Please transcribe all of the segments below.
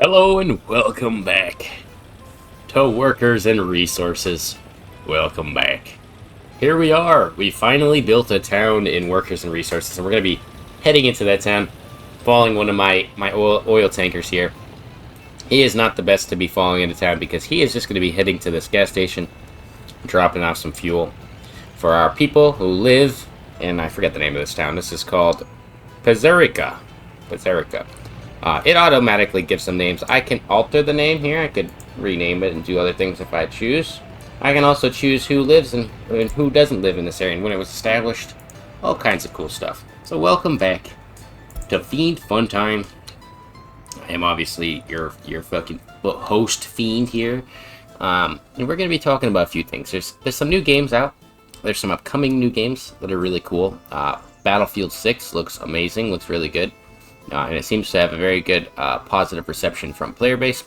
Hello and welcome back to Workers and Resources. Welcome back. Here we are. We finally built a town in Workers and Resources, and we're going to be heading into that town, following one of my oil tankers here. He is not the best to be following into town because he is just going to be heading to this gas station, dropping off some fuel for our people who live, and I forget the name of this town. This is called Pizarrica. It automatically gives some names. I can alter the name here. I could rename it and do other things if I choose. I can also choose who lives and who doesn't live in this area and when it was established. All kinds of cool stuff. So welcome back to Fiend Fun Time. I am obviously your fucking host Fiend here. And we're going to be talking about a few things. There's some new games out. There's some upcoming new games that are really cool. Battlefield 6 looks amazing, looks really good. And it seems to have a very good positive reception from player base.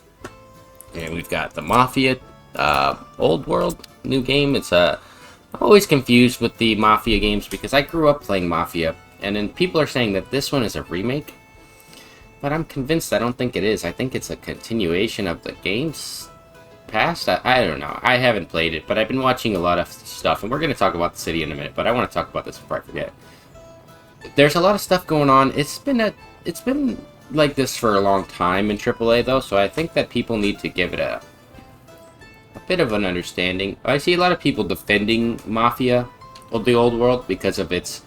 And we've got the Mafia Old World new game. I'm always confused with the Mafia games because I grew up playing Mafia. And then people are saying that this one is a remake. But I'm convinced I don't think it is. I think it's a continuation of the games past. I don't know. I haven't played it, but I've been watching a lot of stuff. And we're going to talk about the city in a minute. But I want to talk about this before I forget. There's a lot of stuff going on. It's been like this for a long time in AAA, though, so I think that people need to give it a bit of an understanding. I see a lot of people defending Mafia of the Old World because of its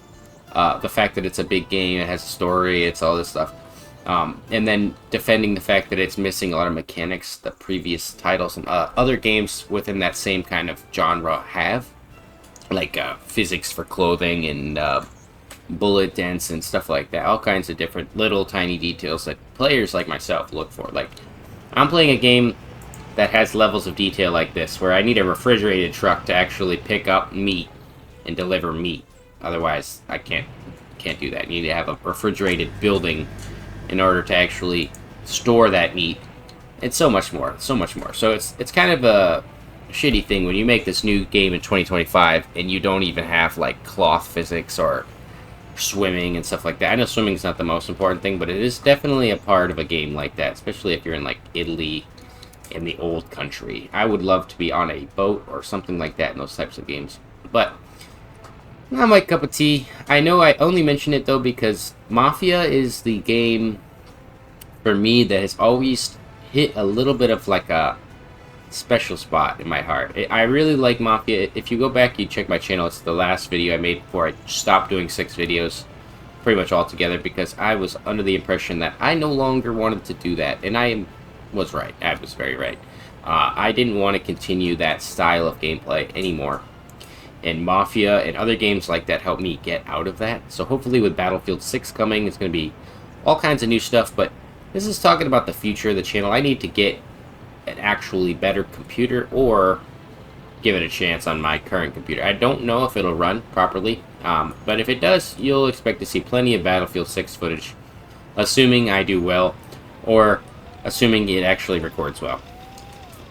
the fact that it's a big game, it has a story, it's all this stuff, and then defending the fact that it's missing a lot of mechanics that previous titles and other games within that same kind of genre have, like physics for clothing and bullet dents and stuff like that. All kinds of different little tiny details that players like myself look for. Like, I'm playing a game that has levels of detail like this, where I need a refrigerated truck to actually pick up meat and deliver meat. Otherwise, I can't do that. You need to have a refrigerated building in order to actually store that meat. And so much more. So it's kind of a shitty thing when you make this new game in 2025 and you don't even have, like, cloth physics or swimming and stuff like that. I know swimming is not the most important thing, but it is definitely a part of a game like that, especially if you're in like Italy in the old country. I would love to be on a boat or something like that in those types of games, but not my cup of tea. I know I only mention it though because Mafia is the game for me that has always hit a little bit of like a special spot in my heart. I really like Mafia. If you go back, you check my channel, it's the last video I made before I stopped doing 6 videos pretty much altogether because I was under the impression that I no longer wanted to do that, and I was right. I was very right. I didn't want to continue that style of gameplay anymore, and Mafia and other games like that helped me get out of that. So hopefully with Battlefield 6 coming, it's going to be all kinds of new stuff, but this is talking about the future of the channel. I need to get an actually better computer or give it a chance on my current computer. I don't know if it'll run properly, but if it does, you'll expect to see plenty of Battlefield 6 footage, assuming I do well, or assuming it actually records well.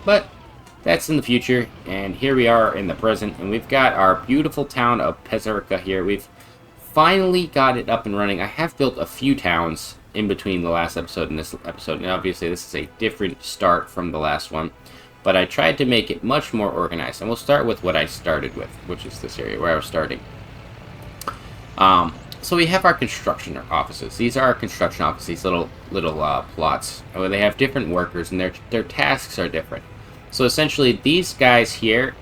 But that's in the future, and here we are in the present, and we've got our beautiful town of Pizarrica here. We've finally got it up and running. I have built a few towns in between the last episode and this episode, and obviously this is a different start from the last one, but I tried to make it much more organized, and we'll start with what I started with, which is this area where I was starting. So we have our construction offices. These are our construction offices, these little plots where they have different workers, and their tasks are different. So essentially these guys here,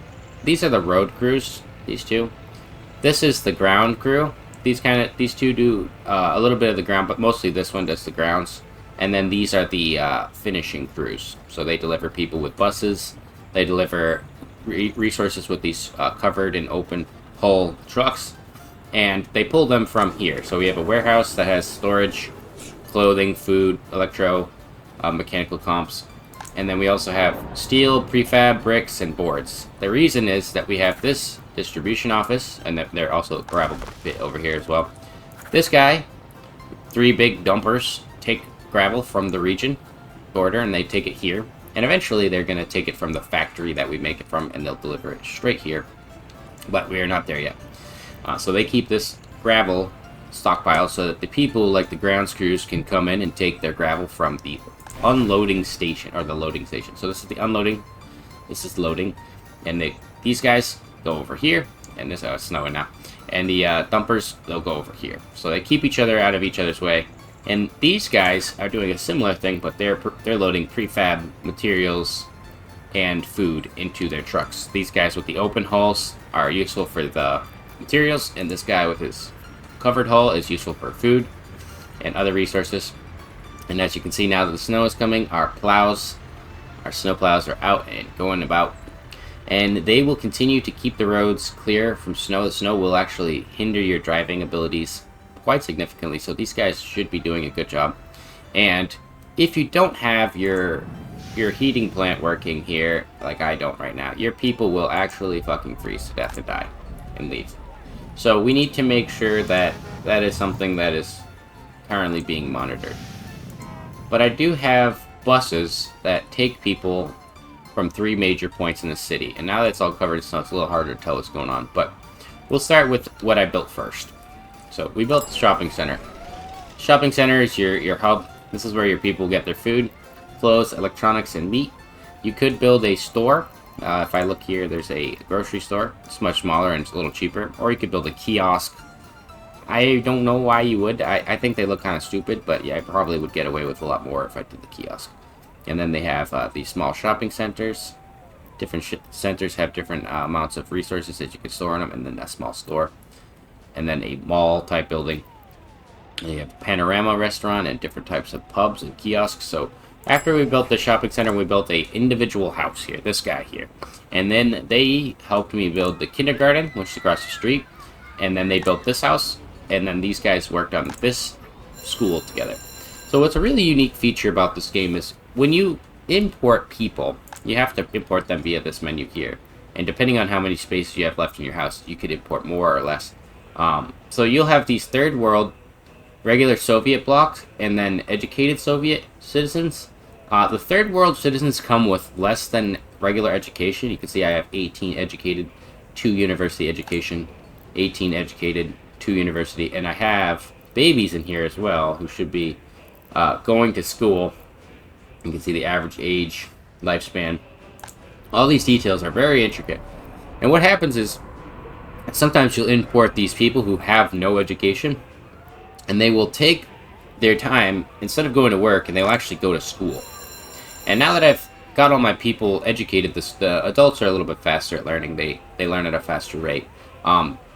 these are the road crews, these two. This is the ground crew. These two do a little bit of the ground, but mostly this one does the grounds. And then these are the finishing crews. So they deliver people with buses. They deliver resources with these covered and open hull trucks. And they pull them from here. So we have a warehouse that has storage, clothing, food, electro, mechanical comps. And then we also have steel, prefab, bricks, and boards. The reason is that we have this distribution office, and that they're also a gravel bit over here as well. This guy, 3 big dumpers take gravel from the region border, and they take it here. And eventually they're going to take it from the factory that we make it from, and they'll deliver it straight here. But we are not there yet. So they keep this gravel stockpile so that the people, like the ground crews, can come in and take their gravel from the unloading station, or the loading station. So this is the unloading, this is loading, and these guys go over here, and this, it's snowing now, and the dumpers, they'll go over here. So they keep each other out of each other's way. And these guys are doing a similar thing, but they're loading prefab materials and food into their trucks. These guys with the open hulls are useful for the materials, and this guy with his covered hull is useful for food and other resources. And as you can see, now that the snow is coming, our snow plows are out and going about, and they will continue to keep the roads clear from snow. The snow will actually hinder your driving abilities quite significantly, so these guys should be doing a good job. And if you don't have your heating plant working here, like I don't right now, your people will actually fucking freeze to death and die and leave. So we need to make sure that that is something that is currently being monitored. But I do have buses that take people from 3 major points in the city, and now that it's all covered in snow, it's a little harder to tell what's going on. But we'll start with what I built first. So we built the shopping center. Shopping center is your hub. This is where your people get their food, clothes, electronics, and meat. You could build a store. If I look here, there's a grocery store. It's much smaller and it's a little cheaper. Or you could build a kiosk. I don't know why you would. I think they look kind of stupid, but yeah, I probably would get away with a lot more if I did the kiosk. And then they have these small shopping centers. Different centers have different amounts of resources that you can store in them, and then a small store. And then a mall type building. And you have a panorama restaurant and different types of pubs and kiosks. So after we built the shopping center, we built a individual house here, this guy here. And then they helped me build the kindergarten, which is across the street. And then they built this house, and then these guys worked on this school together. So what's a really unique feature about this game is when you import people, you have to import them via this menu here. And depending on how many spaces you have left in your house, you could import more or less. So you'll have these third world regular Soviet blocks and then educated Soviet citizens. The third world citizens come with less than regular education. You can see I have 18 educated, 2 university education, 18 educated, 2 university, and I have babies in here as well who should be going to school. You can see the average age, lifespan. All these details are very intricate. And what happens is sometimes you'll import these people who have no education, and they will take their time, instead of going to work, and they'll actually go to school. And now that I've got all my people educated, the adults are a little bit faster at learning. They learn at a faster rate.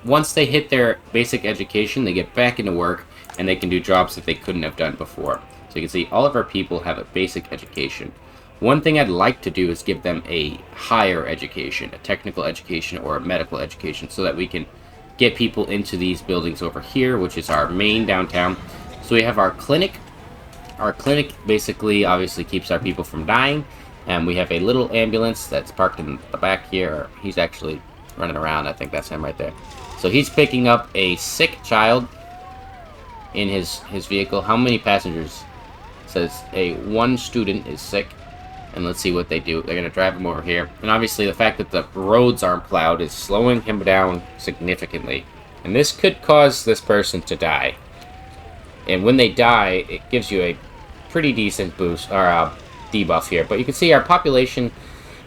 Once they hit their basic education, they get back into work, and they can do jobs that they couldn't have done before. So you can see all of our people have a basic education. One thing I'd like to do is give them a higher education, a technical education or a medical education, so that we can get people into these buildings over here, which is our main downtown. So we have our clinic. Our clinic basically obviously keeps our people from dying, and we have a little ambulance that's parked in the back here. He's actually running around. I think that's him right there. So he's picking up a sick child in his vehicle. How many passengers? It says one student is sick. And let's see what they do. They're going to drive him over here. And obviously the fact that the roads aren't plowed is slowing him down significantly. And this could cause this person to die. And when they die, it gives you a pretty decent boost, or debuff here. But you can see our population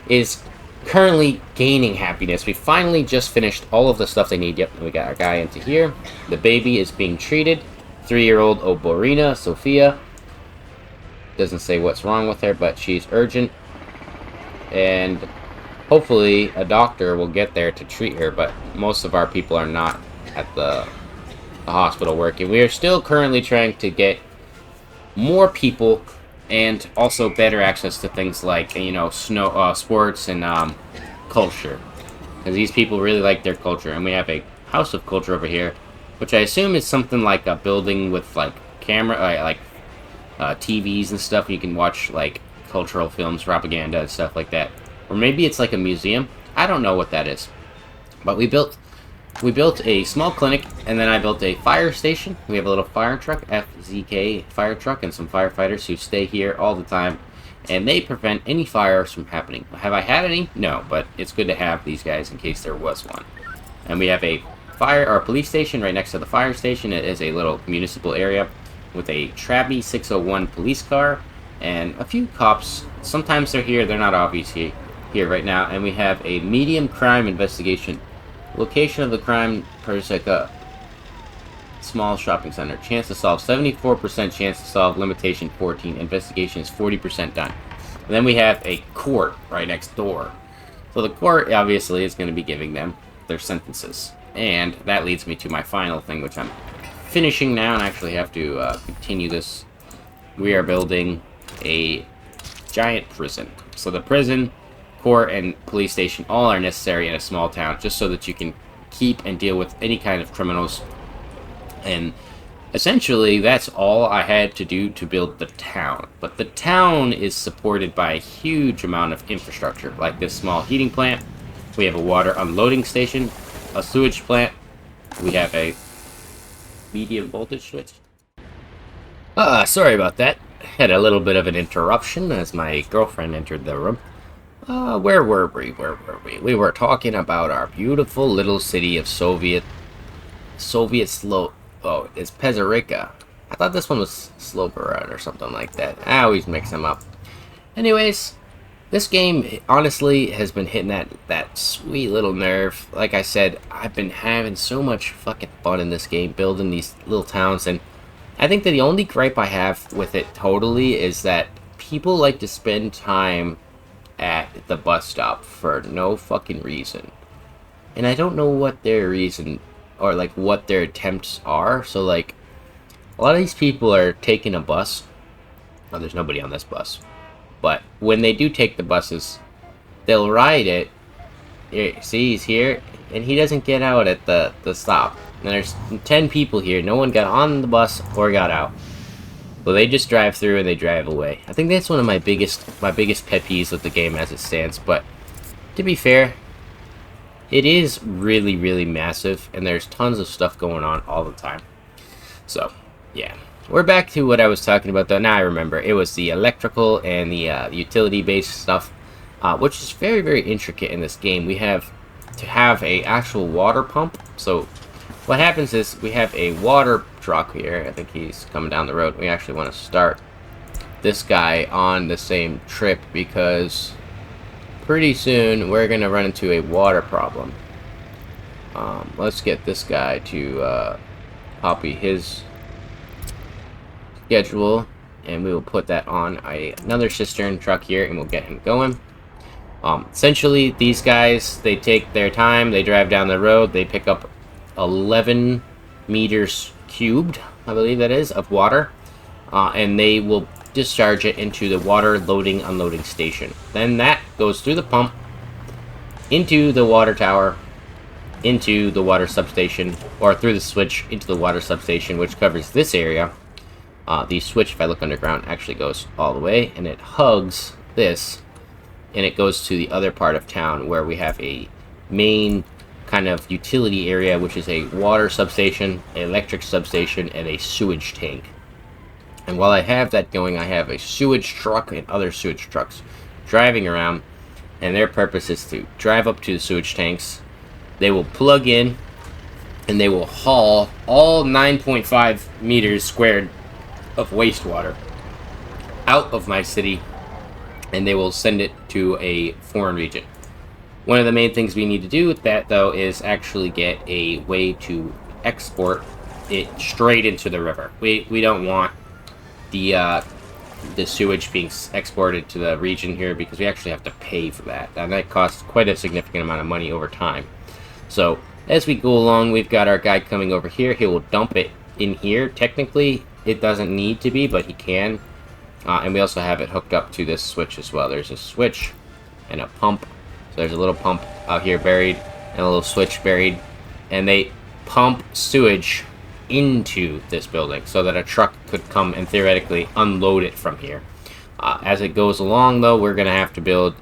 is currently gaining happiness. We finally just finished all of the stuff they need. Yep, we got our guy into here. The baby is being treated. 3-year-old Oborina Sophia. Doesn't say what's wrong with her, but she's urgent. And hopefully a doctor will get there to treat her, but most of our people are not at the hospital working. We are still currently trying to get more people and also better access to things like, you know, sports and culture. Because these people really like their culture. And we have a house of culture over here, which I assume is something like a building with like camera, TVs and stuff. You can watch like cultural films, propaganda, and stuff like that. Or maybe it's like a museum. I don't know what that is. But we built a small clinic, and then I built a fire station. We have a little fire truck, FZK fire truck, and some firefighters who stay here all the time, and they prevent any fires from happening. Have I had any? No, but it's good to have these guys in case there was one. And we have a fire or police station right next to the fire station. It is a little municipal area with a Traby 601 police car and a few cops. Sometimes they're here, they're not obviously here right now. And we have a medium crime investigation. Location of the crime, Persika. Small shopping center. Chance to solve, 74% chance to solve, limitation 14. Investigation is 40% done. And then we have a court right next door. So the court obviously is going to be giving them their sentences. And that leads me to my final thing, which I'm finishing now, and I actually have to continue this. We are building a giant prison. So the prison, court, and police station all are necessary in a small town, just so that you can keep and deal with any kind of criminals. And essentially, that's all I had to do to build the town. But the town is supported by a huge amount of infrastructure, like this small heating plant. We have a water unloading station, a sewage plant. We have a medium voltage switch. Sorry about that. Had a little bit of an interruption as my girlfriend entered the room. Where were we? We were talking about our beautiful little city of Soviet Oh, it's Pezerica. I thought this one was Slobodka or something like that. I always mix them up. Anyways, this game honestly has been hitting that sweet little nerve. Like I said, I've been having so much fucking fun in this game, building these little towns, and I think that the only gripe I have with it totally is that people like to spend time at the bus stop for no fucking reason. And I don't know what their reason or like what their attempts are. So like a lot of these people are taking a bus. Oh, there's nobody on this bus. But when they do take the buses, they'll ride it. Here, see, he's here, and he doesn't get out at the stop. And there's 10 people here. No one got on the bus or got out. So they just drive through and they drive away. I think that's one of my biggest pet peeves with the game as it stands. But to be fair, it is really, really massive, and there's tons of stuff going on all the time. So, yeah. We're back to what I was talking about, though. Now I remember. It was the electrical and the utility-based stuff, which is very, very intricate in this game. We have to have a actual water pump. So, what happens is we have a water truck here. I think he's coming down the road. We actually want to start this guy on the same trip because pretty soon we're going to run into a water problem. Let's get this guy to copy his schedule, and we will put that on another cistern truck here, and we'll get him going. Essentially, these guys, they take their time, they drive down the road, they pick up 11 meters cubed, I believe that is, of water, and they will discharge it into the water loading unloading station. Then that goes through the pump into the water tower, into the water substation, or through the switch into the water substation, which covers this area. The switch, if I look underground, actually goes all the way, and it hugs this, and it goes to the other part of town where we have a main kind of utility area, which is a water substation, an electric substation, and a sewage tank. And while I have that going, I have a sewage truck and other sewage trucks driving around, and their purpose is to drive up to the sewage tanks. They will plug in, and they will haul all 9.5 meters squared of wastewater out of my city, and they will send it to a foreign region. One of the main things we need to do with that, though, is actually get a way to export it straight into the river. We don't want the sewage being exported to the region here, because we actually have to pay for that, and that costs quite a significant amount of money over time. So as we go along, we've got our guy coming over here. He will dump it in here. Technically it doesn't need to be, but he can, and we also have it hooked up to this switch as well. There's a switch and a pump. So there's a little pump out here buried and a little switch buried, and they pump sewage into this building so that a truck could come and theoretically unload it from here. As it goes along, though, we're going to have to build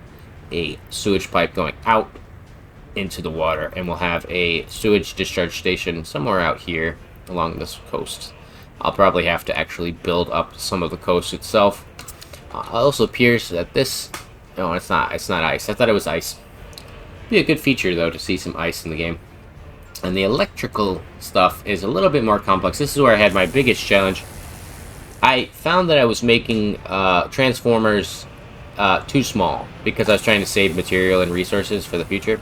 a sewage pipe going out into the water, and we'll have a sewage discharge station somewhere out here along this coast. I'll probably have to actually build up some of the coast itself. It also appears that this... No, it's not ice. I thought it was ice. Be a good feature, though, to see some ice in the game. And the electrical stuff is a little bit more complex. This is where I had my biggest challenge. I found that I was making transformers too small because I was trying to save material and resources for the future.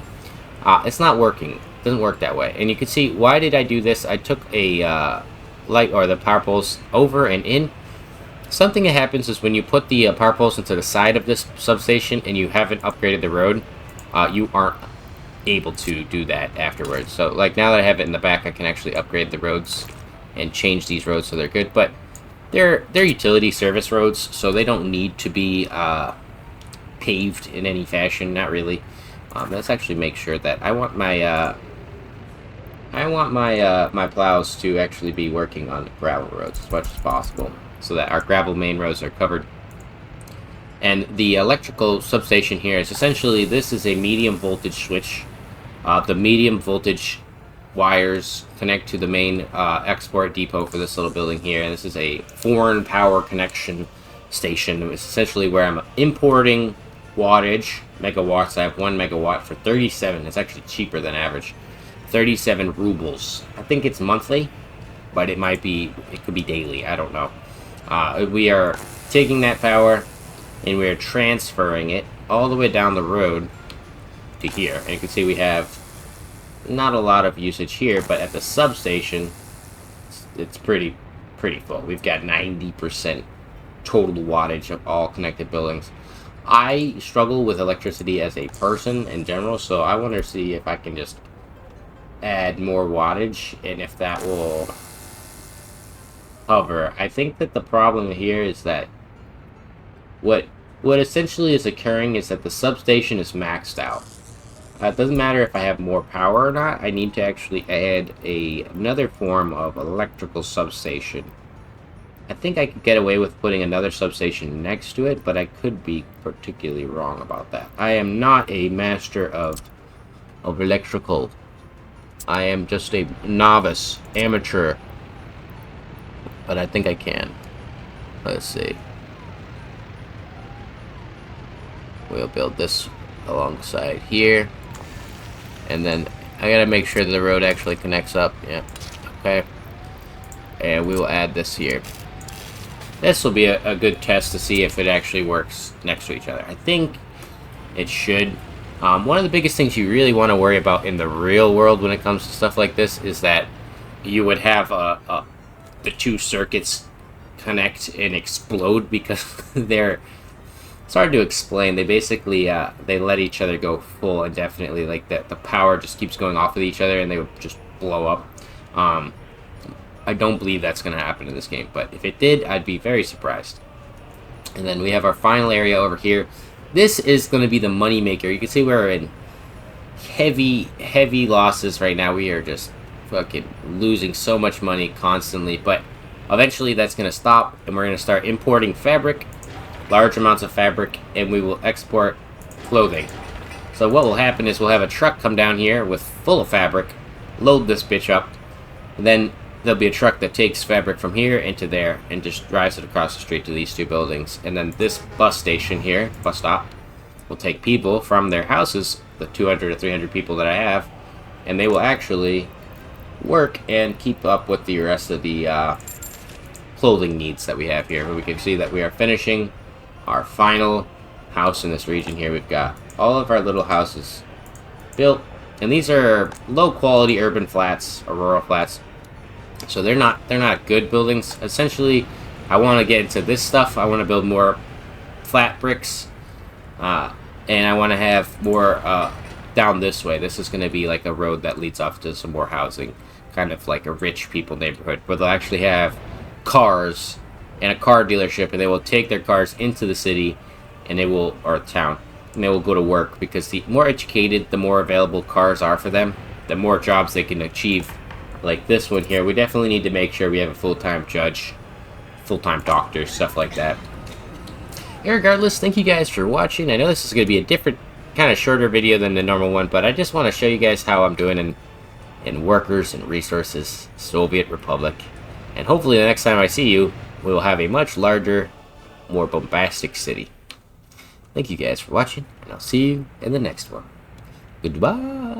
It's not working. It doesn't work that way. And you can see, why did I do this? I took a light, or the power poles, over and in. Something that happens is when you put the power poles into the side of this substation and you haven't upgraded the road, you aren't able to do that afterwards. So, like, now that I have it in the back, I can actually upgrade the roads and change these roads so they're good. But they're utility service roads, so they don't need to be paved in any fashion. Not really. Let's actually make sure that I want my my plows to actually be working on gravel roads as much as possible, so that our gravel main roads are covered. And the electrical substation here is essentially, this is a medium voltage switch. The medium voltage wires connect to the main export depot for this little building here. And this is a foreign power connection station. It's essentially where I'm importing wattage, megawatts. I have 1 megawatt for 37. It's actually cheaper than average. 37 rubles. I think it's monthly, but it could be daily. I don't know. We are taking that power and we are transferring it all the way down the road to here. And you can see we have not a lot of usage here, but at the substation, it's pretty full. We've got 90% total wattage of all connected buildings. I struggle with electricity as a person in general, so I want to see if I can just add more wattage and if that will cover. I think that the problem here is that what essentially is occurring is that the substation is maxed out. It doesn't matter if I have more power or not. I need to actually add another form of electrical substation. I think I could get away with putting another substation next to it, but I could be particularly wrong about that. I am not a master of electrical. I am just a novice, amateur. But I think I can. Let's see. We'll build this alongside here. And then I gotta make sure that the road actually connects up. Yeah. Okay. And we will add this here. This will be a good test to see if it actually works next to each other. I think it should. One of the biggest things you really want to worry about in the real world when it comes to stuff like this is that you would have the two circuits connect and explode because it's hard to explain. They basically they let each other go full indefinitely, like that. The power just keeps going off of each other and they would just blow up. I don't believe that's going to happen in this game, but if it did, I'd be very surprised. And then we have our final area over here. This is going to be the money maker. You can see we're in heavy losses right now. We are just fucking losing so much money constantly, but eventually that's going to stop, and we're going to start importing fabric, large amounts of fabric, and we will export clothing. So what will happen is we'll have a truck come down here with full of fabric, load this bitch up, and then there'll be a truck that takes fabric from here into there and just drives it across the street to these two buildings. And then this bus station here, bus stop, will take people from their houses, the 200 or 300 people that I have, and they will actually work and keep up with the rest of the clothing needs that we have here. We can see that we are finishing our final house in this region here. We've got all of our little houses built, and these are low quality urban flats or rural flats. So they're not good buildings. Essentially, I want to get into this stuff. I want to build more flat bricks, and I want to have more down this way. This is going to be like a road that leads off to some more housing, kind of like a rich people neighborhood, where they'll actually have cars and a car dealership, and they will take their cars into the city, and they will, or town, and they will go to work, because the more educated, the more available cars are for them, the more jobs they can achieve. Like this one here, we definitely need to make sure we have a full-time judge, full-time doctor, stuff like that. Irregardless, thank you guys for watching. I know this is going to be a different, kind of shorter video than the normal one, but I just want to show you guys how I'm doing in workers and resources, Soviet Republic. And hopefully the next time I see you, we will have a much larger, more bombastic city. Thank you guys for watching, and I'll see you in the next one. Goodbye!